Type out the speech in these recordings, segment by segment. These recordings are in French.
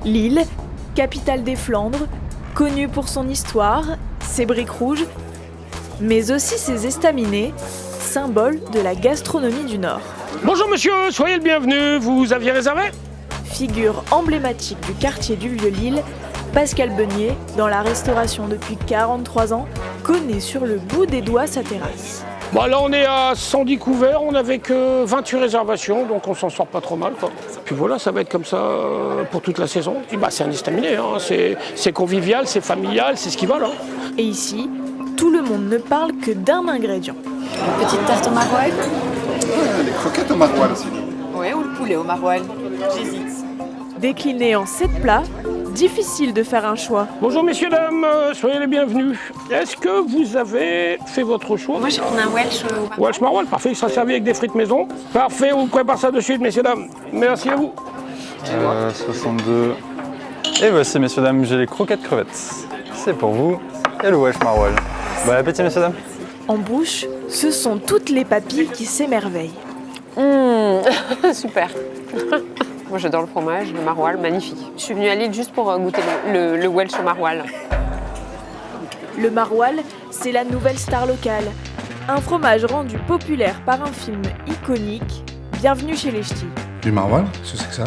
Lille, capitale des Flandres, connue pour son histoire, ses briques rouges, mais aussi ses estaminets, symbole de la gastronomie du Nord. Bonjour monsieur, soyez le bienvenu, vous aviez réservé ? Figure emblématique du quartier du Vieux-Lille, Pascal Beunier, dans la restauration depuis 43 ans, connaît sur le bout des doigts sa terrasse. Bon là on est à 110 couverts, on n'avait que 28 réservations, donc on s'en sort pas trop mal, quoi. Puis voilà, ça va être comme ça pour toute la saison. Puis c'est un estaminet, hein. C'est convivial, c'est familial, c'est ce qui va là. Et ici, tout le monde ne parle que d'un ingrédient. Une petite tarte au maroilles. Les croquettes au maroilles aussi. Ouais, ou le poulet au maroilles. J'hésite. Décliné en 7 plats, difficile de faire un choix. Bonjour messieurs, dames, soyez les bienvenus. Est-ce que vous avez fait votre choix ? Moi, j'ai pris un Welsh au maroilles. Welsh Maroilles, parfait, il sera servi avec des frites maison. Parfait, on vous prépare ça de suite, messieurs, dames. Merci à vous. 62. Et voici, messieurs, dames, j'ai les croquettes crevettes. C'est pour vous. Et le Welsh Maroilles. Bon appétit, messieurs, dames. En bouche, ce sont toutes les papilles qui s'émerveillent. Super. Moi j'adore le fromage, le maroilles, magnifique. Je suis venue à Lille juste pour goûter le Welsh au maroilles. Le maroilles, c'est la nouvelle star locale. Un fromage rendu populaire par un film iconique, Bienvenue chez les Ch'tis. Du maroilles, qu'est-ce que c'est que ça ?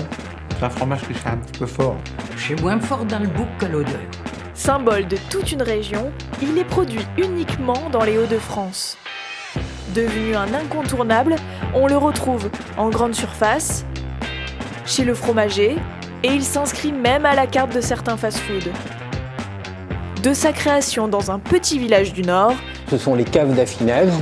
C'est un fromage qui fait un petit peu fort. C'est moins fort dans le bouc qu'à l'odeur. Symbole de toute une région, il est produit uniquement dans les Hauts-de-France. Devenu un incontournable, on le retrouve en grande surface, chez le fromager, et il s'inscrit même à la carte de certains fast-foods. De sa création dans un petit village du Nord, ce sont les caves d'affinage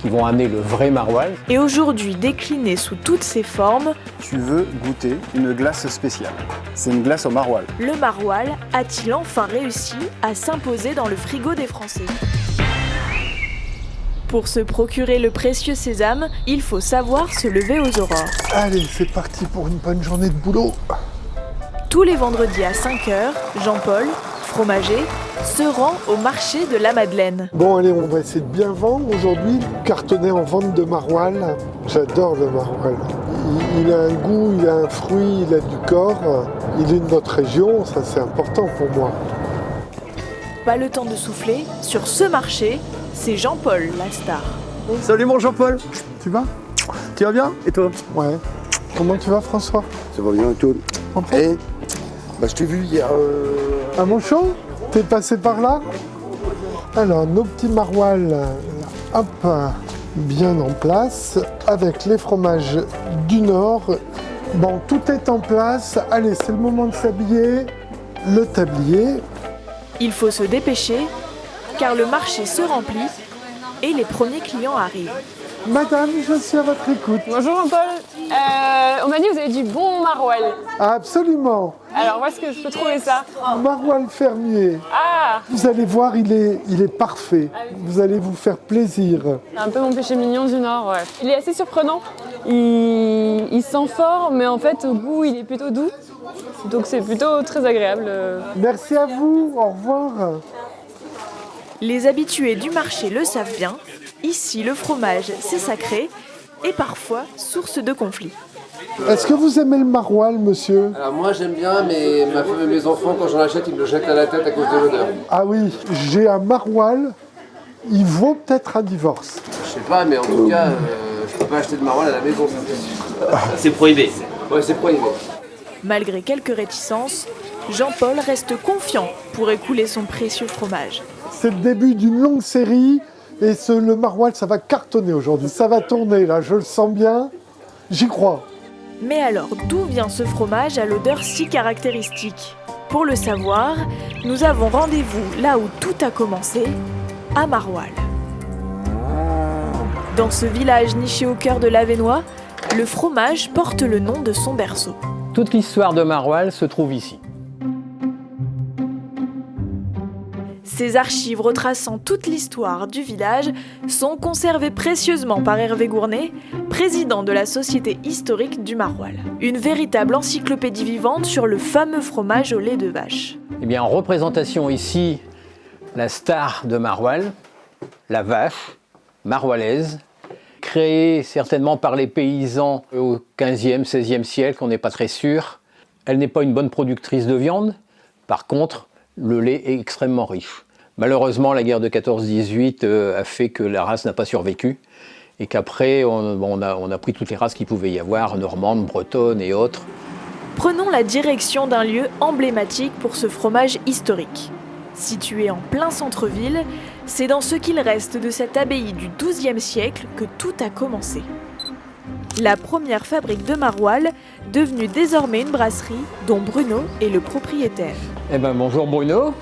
qui vont amener le vrai maroilles. Et aujourd'hui décliné sous toutes ses formes, tu veux goûter une glace spéciale. C'est une glace au maroilles. Le maroilles a-t-il enfin réussi à s'imposer dans le frigo des Français ? Pour se procurer le précieux sésame, il faut savoir se lever aux aurores. Allez, c'est parti pour une bonne journée de boulot. Tous les vendredis à 5h, Jean-Paul, fromager, se rend au marché de la Madeleine. Bon, allez, on va essayer de bien vendre aujourd'hui. Cartonné en vente de maroilles. J'adore le maroilles. Il a un goût, il a un fruit, il a du corps. Il est de notre région, ça c'est important pour moi. Pas le temps de souffler, sur ce marché, c'est Jean-Paul, la star. Salut mon Jean-Paul. Tu vas ? Tu vas bien ? Et toi ? Ouais. Comment tu vas, François ? Ça va bien et tout. Et je t'ai vu hier. À Montchon ? T'es passé par là ? Alors, nos petits maroilles, hop, bien en place, avec les fromages du Nord. Bon, tout est en place. Allez, c'est le moment de s'habiller. Le tablier. Il faut se dépêcher, car le marché se remplit et les premiers clients arrivent. Madame, je suis à votre écoute. Bonjour Jean-Paul. On m'a dit que vous avez du bon maroilles. Absolument. Alors où est-ce que je peux trouver ça ? Maroilles fermier. Ah, Vous allez voir, il est parfait. Vous allez vous faire plaisir. un peu mon péché mignon du Nord, ouais. Il est assez surprenant. Il sent fort, mais en fait au goût il est plutôt doux. Donc c'est plutôt très agréable. Merci à vous. Au revoir. Les habitués du marché le savent bien, ici le fromage c'est sacré et parfois source de conflits. Est-ce que vous aimez le maroilles, monsieur ? Alors moi j'aime bien, mais ma femme et mes enfants, quand j'en achète, ils me le jettent à la tête à cause de l'odeur. Ah oui, j'ai un maroilles. Il vaut peut-être un divorce. Je sais pas, mais en tout cas, je peux pas acheter de maroilles à la maison. C'est prohibé. Ouais, c'est prohibé. Malgré quelques réticences, Jean-Paul reste confiant pour écouler son précieux fromage. C'est le début d'une longue série et le maroilles, ça va cartonner aujourd'hui. Ça va tourner là, je le sens bien. J'y crois. Mais alors, d'où vient ce fromage à l'odeur si caractéristique ? Pour le savoir, nous avons rendez-vous là où tout a commencé, à Maroilles. Dans ce village niché au cœur de l'Avesnois, le fromage porte le nom de son berceau. Toute l'histoire de maroilles se trouve ici. Ces archives retraçant toute l'histoire du village sont conservées précieusement par Hervé Gournay, président de la Société historique du maroilles. Une véritable encyclopédie vivante sur le fameux fromage au lait de vache. Eh bien, en représentation ici, la star de maroilles, la vache maroillaise, créée certainement par les paysans au 15e, 16e siècle, on n'est pas très sûr. Elle n'est pas une bonne productrice de viande. Par contre, le lait est extrêmement riche. Malheureusement, la guerre de 14-18 a fait que la race n'a pas survécu et qu'après, on a pris toutes les races qu'il pouvait y avoir, normandes, bretonnes et autres. Prenons la direction d'un lieu emblématique pour ce fromage historique. Situé en plein centre-ville, c'est dans ce qu'il reste de cette abbaye du XIIe siècle que tout a commencé. La première fabrique de maroilles, devenue désormais une brasserie dont Bruno est le propriétaire. Eh ben bonjour Bruno.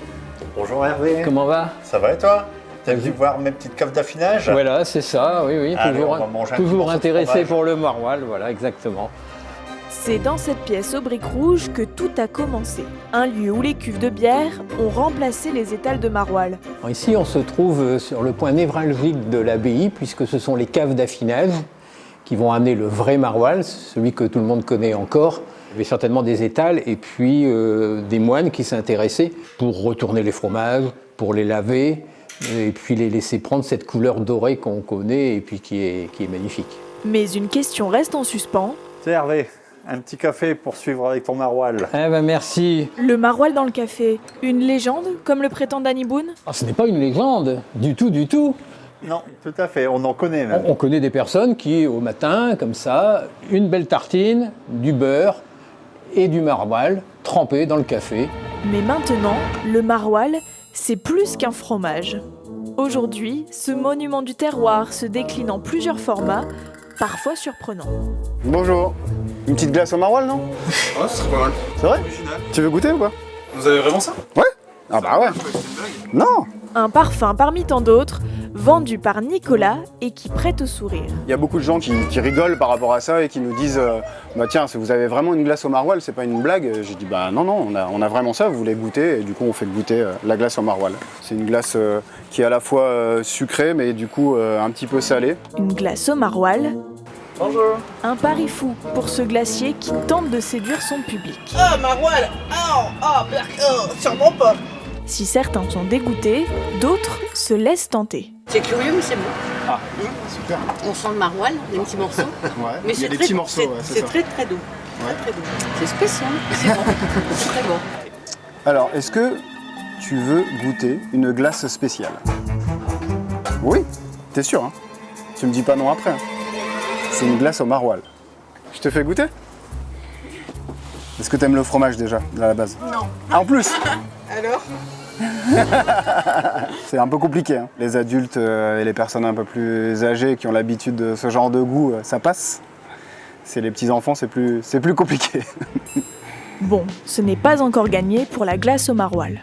Bonjour Hervé. Comment va? Ça va et toi? T'as venu voir mes petites caves d'affinage? Voilà, c'est ça, oui, allez, toujours intéressé pour le maroilles, voilà, exactement. C'est dans cette pièce aux briques rouges que tout a commencé. Un lieu où les cuves de bière ont remplacé les étals de maroilles. Ici, on se trouve sur le point névralgique de l'abbaye, puisque ce sont les caves d'affinage qui vont amener le vrai maroilles, celui que tout le monde connaît encore. Il y avait certainement des étals et puis des moines qui s'intéressaient pour retourner les fromages, pour les laver et puis les laisser prendre cette couleur dorée qu'on connaît et puis qui est magnifique. Mais une question reste en suspens. Tiens Hervé, un petit café pour suivre avec ton maroilles. Eh ben merci. Le maroilles dans le café, une légende comme le prétend Danny Boone? Ce n'est pas une légende, du tout, du tout. Non, tout à fait, on en connaît même. On connaît des personnes qui, au matin, comme ça, une belle tartine, du beurre et du maroilles trempé dans le café. Mais maintenant, le maroilles, c'est plus qu'un fromage. Aujourd'hui, ce monument du terroir se décline en plusieurs formats, parfois surprenants. Bonjour. Une petite glace au maroilles, non? Ouais, ce serait pas mal. C'est vrai? Tu veux goûter ou pas? Vous avez vraiment ça? Ouais. Ah bah ouais. Non. Un parfum parmi tant d'autres, vendu par Nicolas et qui prête au sourire. Il y a beaucoup de gens qui rigolent par rapport à ça et qui nous disent bah tiens, si vous avez vraiment une glace au maroilles, c'est pas une blague. J'ai dit bah non, on a vraiment ça, vous voulez goûter, et du coup on fait goûter la glace au maroilles. C'est une glace qui est à la fois sucrée mais du coup un petit peu salée. Une glace au maroilles. Bonjour. Un pari fou pour ce glacier qui tente de séduire son public. Ah, maroilles! Sûrement pas! Si certains sont dégoûtés, d'autres se laissent tenter. C'est curieux, mais c'est bon. Ah, super. On sent le maroilles, des petits morceaux. Ouais, Mais il y a des très, petits morceaux, ouais, c'est ça. très très doux. Ouais. Très, très doux. C'est spécial, c'est bon. C'est très bon. Alors, est-ce que tu veux goûter une glace spéciale? Oui, t'es sûr, hein? Tu me dis pas non après. Hein. C'est une glace au maroilles. Je te fais goûter? Est-ce que t'aimes le fromage déjà, à la base? Non. Ah, en plus? Alors? C'est un peu compliqué. Hein. Les adultes et les personnes un peu plus âgées qui ont l'habitude de ce genre de goût, ça passe. C'est les petits-enfants, c'est plus compliqué. Bon, ce n'est pas encore gagné pour la glace au maroilles.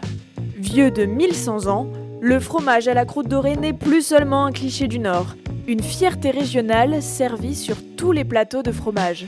Vieux de 1100 ans, le fromage à la croûte dorée n'est plus seulement un cliché du Nord. Une fierté régionale servie sur tous les plateaux de fromage.